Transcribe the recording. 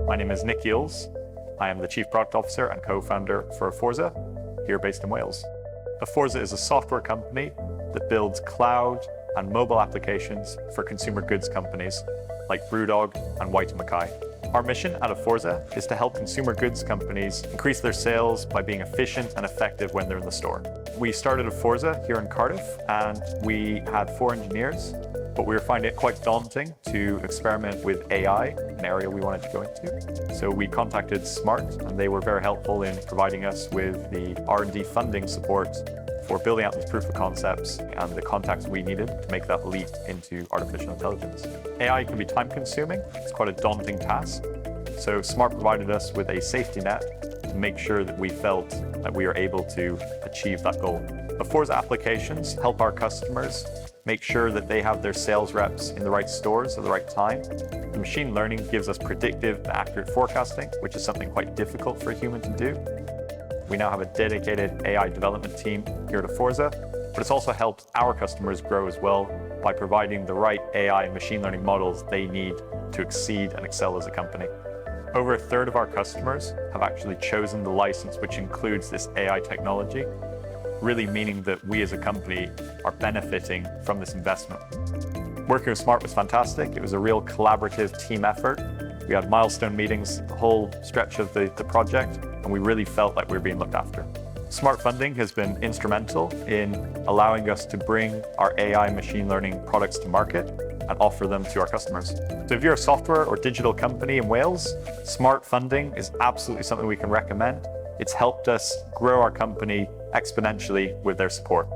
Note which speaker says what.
Speaker 1: My name is Nick Eels. I am the Chief Product Officer and co-founder for Aforza, here based in Wales. Aforza is a software company that builds cloud and mobile applications for consumer goods companies like Brewdog and White & Mackay. Our mission at Aforza is to help consumer goods companies increase their sales by being efficient and effective when they're in the store. We started Aforza here in Cardiff and we had 4 engineers, but we were finding it quite daunting to experiment with AI, an area we wanted to go into. So we contacted Smart and they were very helpful in providing us with the R&D funding support for building out these proof of concepts and the contacts we needed to make that leap into artificial intelligence. AI can be time consuming. It's quite a daunting task. So Smart provided us with a safety net to make sure that we felt that we are able to achieve that goal. Aforza applications help our customers make sure that they have their sales reps in the right stores at the right time. The machine learning gives us predictive and accurate forecasting, which is something quite difficult for a human to do. We now have a dedicated AI development team here at Aforza, but it's also helped our customers grow as well by providing the right AI and machine learning models they need to exceed and excel as a company. Over a third of our customers have actually chosen the license which includes this AI technology, really meaning that we as a company are benefiting from this investment. Working with Smart was fantastic. It was a real collaborative team effort. We had milestone meetings the whole stretch of the project, and we really felt like we were being looked after. Smart funding has been instrumental in allowing us to bring our AI machine learning products to market and offer them to our customers. So if you're a software or digital company in Wales, Smart funding is absolutely something we can recommend. It's helped us grow our company exponentially with their support.